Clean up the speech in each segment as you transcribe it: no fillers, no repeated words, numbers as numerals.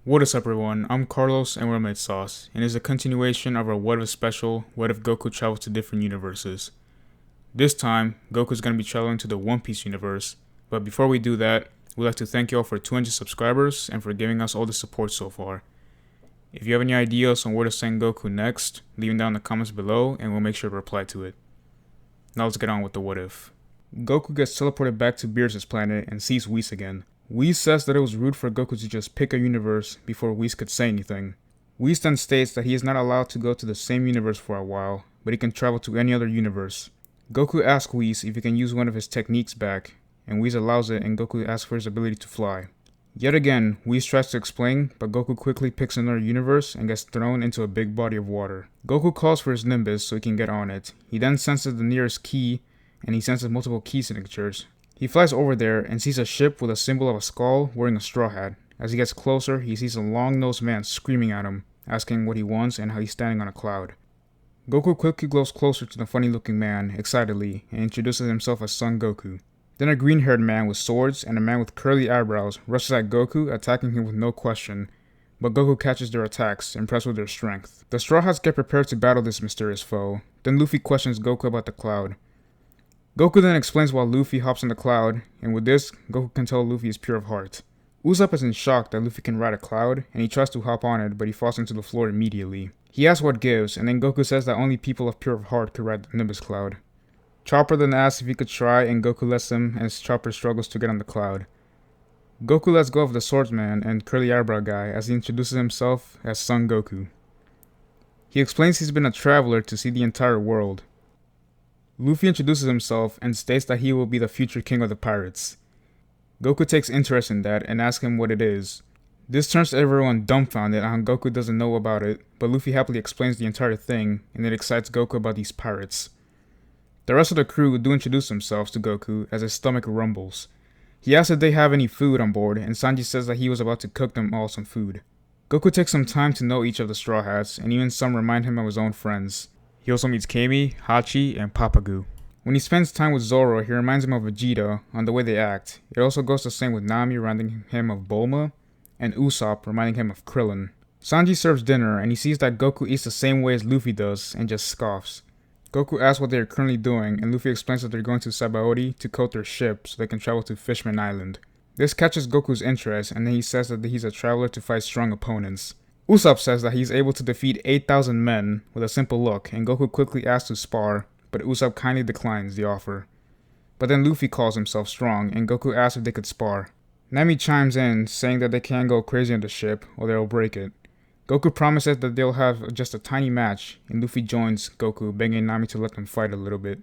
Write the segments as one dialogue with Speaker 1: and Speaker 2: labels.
Speaker 1: What is up everyone, I'm Carlos and we're Mid Sauce, and it's a continuation of our What If special, What If Goku Travels to Different Universes. This time, Goku's going to be traveling to the One Piece universe, but before we do that, we'd like to thank you all for 200 subscribers and for giving us all the support so far. If you have any ideas on where to send Goku next, leave them down in the comments below and we'll make sure to reply to it. Now let's get on with the What If. Goku gets teleported back to Beerus' planet and sees Whis again. Whis says that it was rude for Goku to just pick a universe before Whis could say anything. Whis then states that he is not allowed to go to the same universe for a while, but he can travel to any other universe. Goku asks Whis if he can use one of his techniques back, and Whis allows it and Goku asks for his ability to fly. Yet again, Whis tries to explain, but Goku quickly picks another universe and gets thrown into a big body of water. Goku calls for his Nimbus so he can get on it. He then senses the nearest key, and he senses multiple key signatures. He flies over there and sees a ship with a symbol of a skull wearing a straw hat. As he gets closer, he sees a long-nosed man screaming at him, asking what he wants and how he's standing on a cloud. Goku quickly goes closer to the funny-looking man, excitedly, and introduces himself as Son Goku. Then a green-haired man with swords and a man with curly eyebrows rushes at Goku, attacking him with no question, but Goku catches their attacks, impressed with their strength. The Straw Hats get prepared to battle this mysterious foe. Then Luffy questions Goku about the cloud. Goku then explains why Luffy hops on the cloud, and with this, Goku can tell Luffy is pure of heart. Usopp is in shock that Luffy can ride a cloud, and he tries to hop on it, but he falls into the floor immediately. He asks what gives, and then Goku says that only people of pure of heart could ride the Nimbus cloud. Chopper then asks if he could try, and Goku lets him as Chopper struggles to get on the cloud. Goku lets go of the swordsman and curly eyebrow guy as he introduces himself as Son Goku. He explains he's been a traveler to see the entire world. Luffy introduces himself and states that he will be the future king of the pirates. Goku takes interest in that and asks him what it is. This turns everyone dumbfounded on how Goku doesn't know about it, but Luffy happily explains the entire thing, and it excites Goku about these pirates. The rest of the crew do introduce themselves to Goku as his stomach rumbles. He asks if they have any food on board, and Sanji says that he was about to cook them all some food. Goku takes some time to know each of the Straw Hats, and even some remind him of his own friends. He also meets Kami, Hachi, and Papagu. When he spends time with Zoro, he reminds him of Vegeta on the way they act. It also goes the same with Nami reminding him of Bulma, and Usopp reminding him of Krillin. Sanji serves dinner, and he sees that Goku eats the same way as Luffy does, and just scoffs. Goku asks what they are currently doing, and Luffy explains that they're going to Sabaody to coat their ship so they can travel to Fishman Island. This catches Goku's interest, and then he says that he's a traveler to fight strong opponents. Usopp says that he's able to defeat 8,000 men with a simple look, and Goku quickly asks to spar, but Usopp kindly declines the offer. But then Luffy calls himself strong, and Goku asks if they could spar. Nami chimes in, saying that they can't go crazy on the ship, or they'll break it. Goku promises that they'll have just a tiny match, and Luffy joins Goku, begging Nami to let them fight a little bit.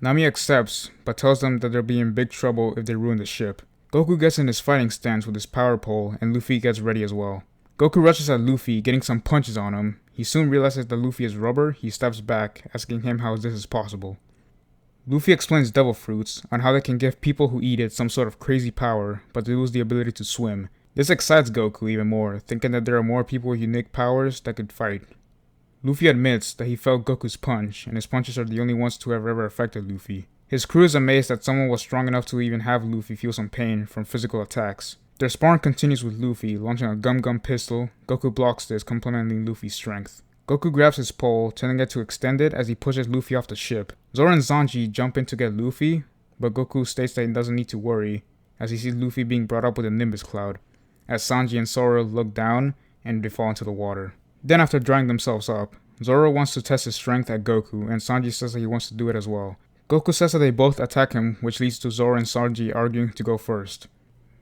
Speaker 1: Nami accepts, but tells them that they'll be in big trouble if they ruin the ship. Goku gets in his fighting stance with his power pole, and Luffy gets ready as well. Goku rushes at Luffy, getting some punches on him. He soon realizes that Luffy is rubber. He steps back, asking him how this is possible. Luffy explains devil fruits, on how they can give people who eat it some sort of crazy power, but they lose the ability to swim. This excites Goku even more, thinking that there are more people with unique powers that could fight. Luffy admits that he felt Goku's punch, and his punches are the only ones to have ever affected Luffy. His crew is amazed that someone was strong enough to even have Luffy feel some pain from physical attacks. Their sparring continues with Luffy, launching a Gum Gum pistol. Goku blocks this, complementing Luffy's strength. Goku grabs his pole, telling it to extend it as he pushes Luffy off the ship. Zoro and Sanji jump in to get Luffy, but Goku states that he doesn't need to worry, as he sees Luffy being brought up with a Nimbus cloud, as Sanji and Zoro look down and they fall into the water. Then after drying themselves up, Zoro wants to test his strength at Goku, and Sanji says that he wants to do it as well. Goku says that they both attack him, which leads to Zoro and Sanji arguing to go first.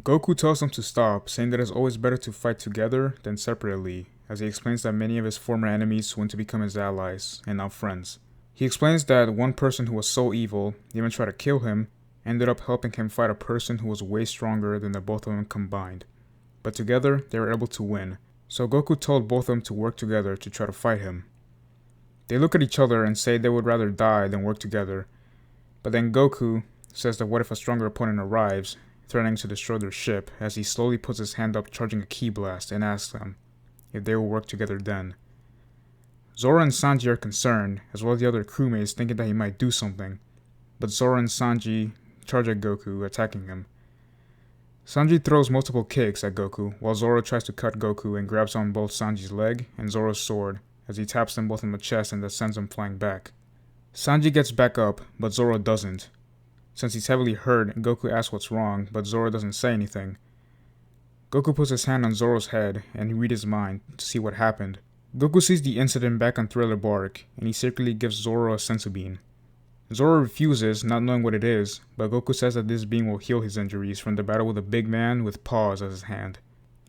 Speaker 1: Goku tells them to stop, saying that it's always better to fight together than separately, as he explains that many of his former enemies went to become his allies, and now friends. He explains that one person who was so evil, even tried to kill him, ended up helping him fight a person who was way stronger than the both of them combined. But together, they were able to win, so Goku told both of them to work together to try to fight him. They look at each other and say they would rather die than work together, but then Goku says that what if a stronger opponent arrives, threatening to destroy their ship, as he slowly puts his hand up charging a ki blast and asks them if they will work together then. Zoro and Sanji are concerned, as well as the other crewmates thinking that he might do something, but Zoro and Sanji charge at Goku, attacking him. Sanji throws multiple kicks at Goku, while Zoro tries to cut Goku and grabs on both Sanji's leg and Zoro's sword as he taps them both in the chest and then sends them flying back. Sanji gets back up, but Zoro doesn't. Since he's heavily hurt, Goku asks what's wrong, but Zoro doesn't say anything. Goku puts his hand on Zoro's head and he reads his mind to see what happened. Goku sees the incident back on Thriller Bark, and he secretly gives Zoro a senzu bean. Zoro refuses, not knowing what it is, but Goku says that this bean will heal his injuries from the battle with a big man with paws as his hand.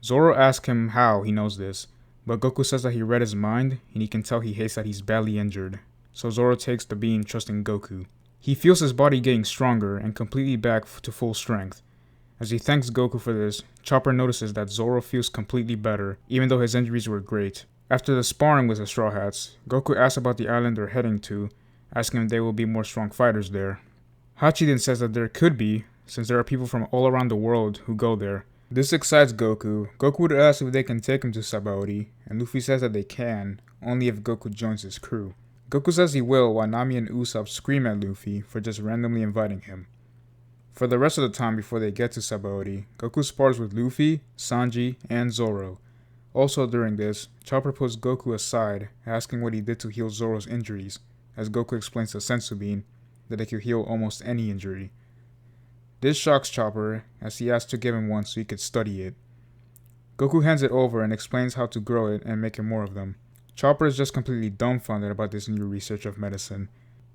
Speaker 1: Zoro asks him how he knows this, but Goku says that he read his mind, and he can tell he hates that he's badly injured. So Zoro takes the bean, trusting Goku. He feels his body getting stronger and completely back to full strength. As he thanks Goku for this, Chopper notices that Zoro feels completely better, even though his injuries were great. After the sparring with the Straw Hats, Goku asks about the island they're heading to, asking if there will be more strong fighters there. Hachi then says that there could be, since there are people from all around the world who go there. This excites Goku. Goku would ask if they can take him to Sabaody, and Luffy says that they can, only if Goku joins his crew. Goku says he will, while Nami and Usopp scream at Luffy for just randomly inviting him. For the rest of the time before they get to Sabaody, Goku spars with Luffy, Sanji, and Zoro. Also during this, Chopper puts Goku aside, asking what he did to heal Zoro's injuries, as Goku explains to Senzu Bean that it could heal almost any injury. This shocks Chopper, as he asks to give him one so he could study it. Goku hands it over and explains how to grow it and make more of them. Chopper is just completely dumbfounded about this new research of medicine.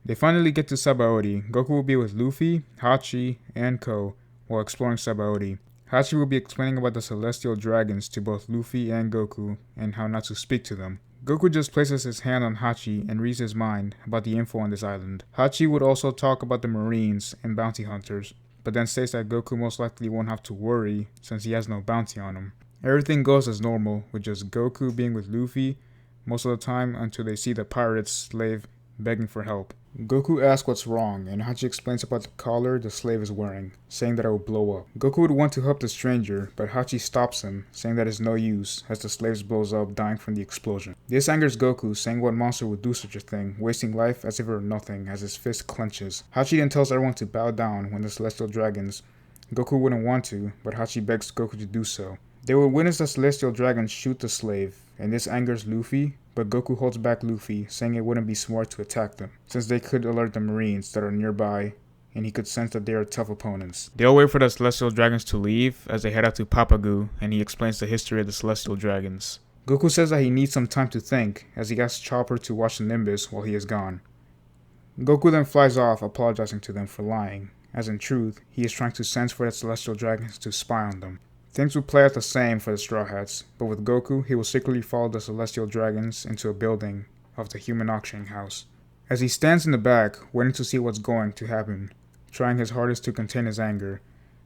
Speaker 1: They finally get to Sabaody. Goku will be with Luffy, Hachi, and Ko while exploring Sabaody. Hachi will be explaining about the celestial dragons to both Luffy and Goku and how not to speak to them. Goku just places his hand on Hachi and reads his mind about the info on this island. Hachi would also talk about the marines and bounty hunters, but then states that Goku most likely won't have to worry since he has no bounty on him. Everything goes as normal, with just Goku being with Luffy most of the time until they see the pirate's slave begging for help. Goku asks what's wrong, and Hachi explains about the collar the slave is wearing, saying that it will blow up. Goku would want to help the stranger, but Hachi stops him, saying that it's no use, as the slave blows up, dying from the explosion. This angers Goku, saying what monster would do such a thing, wasting life as if it were nothing, as his fist clenches. Hachi then tells everyone to bow down when the celestial dragons. Goku wouldn't want to, but Hachi begs Goku to do so. They will witness the celestial dragons shoot the slave, and this angers Luffy, but Goku holds back Luffy, saying it wouldn't be smart to attack them, since they could alert the marines that are nearby, and he could sense that they are tough opponents. They all wait for the celestial dragons to leave as they head out to Papagu, and he explains the history of the celestial dragons. Goku says that he needs some time to think, as he asks Chopper to watch the Nimbus while he is gone. Goku then flies off, apologizing to them for lying, as in truth, he is trying to sense for the celestial dragons to spy on them. Things would play out the same for the Straw Hats, but with Goku, he will secretly follow the celestial dragons into a building of the human auctioning house. As he stands in the back, waiting to see what's going to happen, trying his hardest to contain his anger,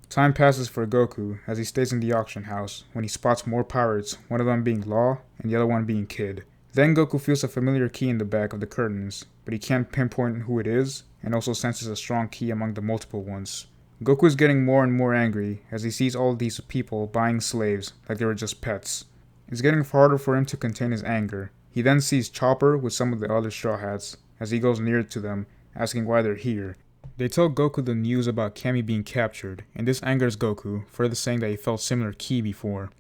Speaker 1: time passes for Goku as he stays in the auction house when he spots more pirates, one of them being Law and the other one being Kid. Then Goku feels a familiar key in the back of the curtains, but he can't pinpoint who it is, and also senses a strong key among the multiple ones. Goku is getting more and more angry as he sees all these people buying slaves like they were just pets. It's getting harder for him to contain his anger. He then sees Chopper with some of the other Straw Hats as he goes near to them, asking why they're here. They tell Goku the news about Kami being captured, and this angers Goku, further saying that he felt similar ki before.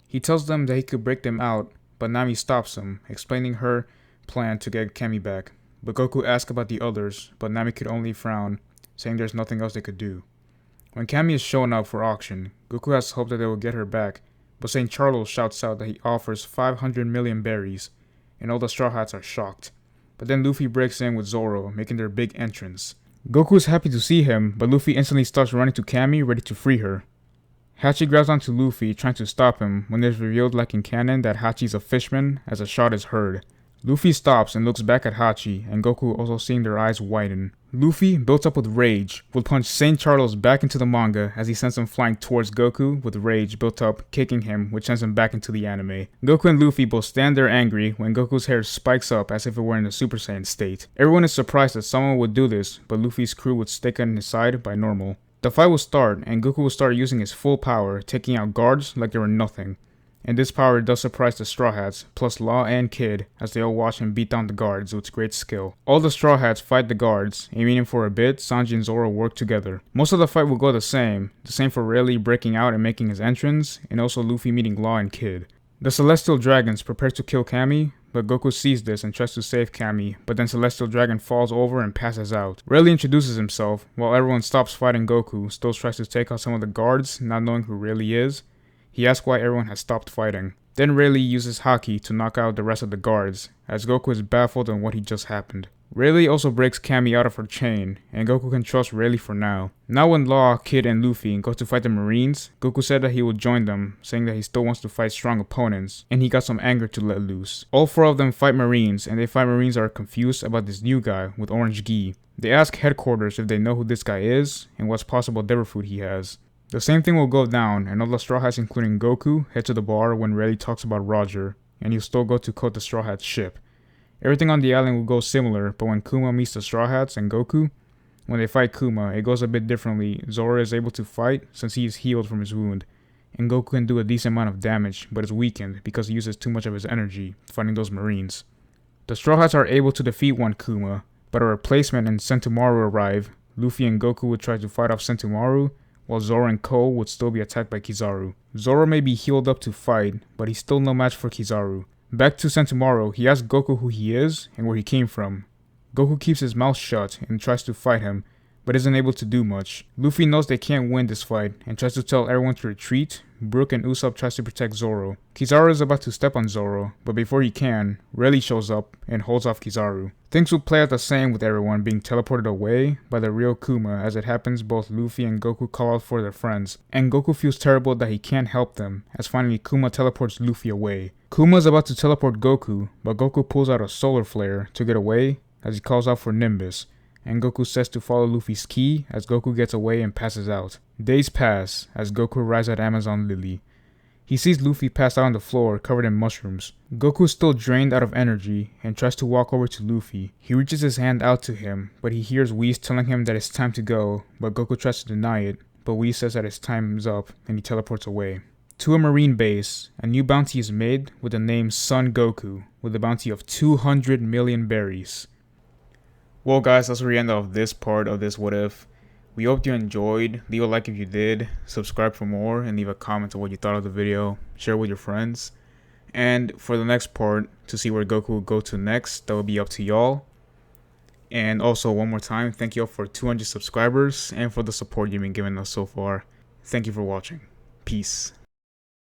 Speaker 1: He tells them that he could break them out, but Nami stops him, explaining her plan to get Kami back. But Goku asks about the others, but Nami could only frown, saying there's nothing else they could do. When Kami is showing up for auction, Goku has hope that they will get her back, but St. Charles shouts out that he offers 500 million berries, and all the Straw Hats are shocked. But then Luffy breaks in with Zoro, making their big entrance. Goku is happy to see him, but Luffy instantly starts running to Kami, ready to free her. Hachi grabs onto Luffy, trying to stop him, when it is revealed like in canon that Hachi's a fishman, as a shot is heard. Luffy stops and looks back at Hachi, and Goku also seeing their eyes widen. Luffy, built up with rage, will punch St. Charles back into the manga as he sends him flying towards Goku with rage built up, kicking him, which sends him back into the anime. Goku and Luffy both stand there angry when Goku's hair spikes up as if it were in a Super Saiyan state. Everyone is surprised that someone would do this, but Luffy's crew would stick on his side by normal. The fight will start, and Goku will start using his full power, taking out guards like they were nothing. And this power does surprise the Straw Hats, plus Law and Kid, as they all watch him beat down the guards with great skill. All the Straw Hats fight the guards, and meaning for a bit, Sanji and Zoro work together. Most of the fight will go the same for Rayleigh breaking out and making his entrance, and also Luffy meeting Law and Kid. The Celestial Dragons prepare to kill Kami, but Goku sees this and tries to save Kami, but then Celestial Dragon falls over and passes out. Rayleigh introduces himself, while everyone stops fighting Goku, still tries to take out some of the guards, not knowing who Rayleigh is. He asks why everyone has stopped fighting. Then Rayleigh uses Haki to knock out the rest of the guards, as Goku is baffled on what he just happened. Rayleigh also breaks Kami out of her chain, and Goku can trust Rayleigh for now. Now when Law, Kid, and Luffy go to fight the Marines, Goku said that he will join them, saying that he still wants to fight strong opponents, and he got some anger to let loose. All 4 of them fight Marines, and they fight Marines that are confused about this new guy with orange gi. They ask headquarters if they know who this guy is, and what possible devil fruit he has. The same thing will go down, and all the Straw Hats including Goku head to the bar when Rayleigh talks about Roger, and he'll still go to coat the Straw Hats ship. Everything on the island will go similar, but when Kuma meets the Straw Hats and Goku, when they fight Kuma, it goes a bit differently. Zoro is able to fight since he is healed from his wound, and Goku can do a decent amount of damage, but is weakened because he uses too much of his energy fighting those Marines. The Straw Hats are able to defeat one Kuma, but a replacement and Sentomaru arrive. Luffy and Goku would try to fight off Sentomaru, while Zoro and Cole would still be attacked by Kizaru. Zoro may be healed up to fight, but he's still no match for Kizaru. Back to Sentomaru, he asks Goku who he is and where he came from. Goku keeps his mouth shut and tries to fight him, but isn't able to do much. Luffy knows they can't win this fight and tries to tell everyone to retreat. Brook and Usopp tries to protect Zoro. Kizaru is about to step on Zoro, but before he can, Rayleigh shows up and holds off Kizaru. Things will play out the same with everyone being teleported away by the real Kuma. As it happens, both Luffy and Goku call out for their friends, and Goku feels terrible that he can't help them, as finally Kuma teleports Luffy away. Kuma is about to teleport Goku, but Goku pulls out a solar flare to get away as he calls out for Nimbus, and Goku says to follow Luffy's ki as Goku gets away and passes out. Days pass as Goku arrives at Amazon Lily. He sees Luffy passed out on the floor covered in mushrooms. Goku is still drained out of energy and tries to walk over to Luffy. He reaches his hand out to him, but he hears Whis telling him that it's time to go, but Goku tries to deny it, but Whis says that his time is up and he teleports away. To a marine base, a new bounty is made with the name Son Goku, with a bounty of 200 million berries. Well guys, that's the end of this part of this What If. We hope you enjoyed. Leave a like if you did, subscribe for more, and leave a comment on what you thought of the video. Share with your friends. And for the next part, to see where Goku will go to next, that will be up to y'all. And also, one more time, thank you all for 200 subscribers and for the support you've been giving us so far. Thank you for watching. Peace.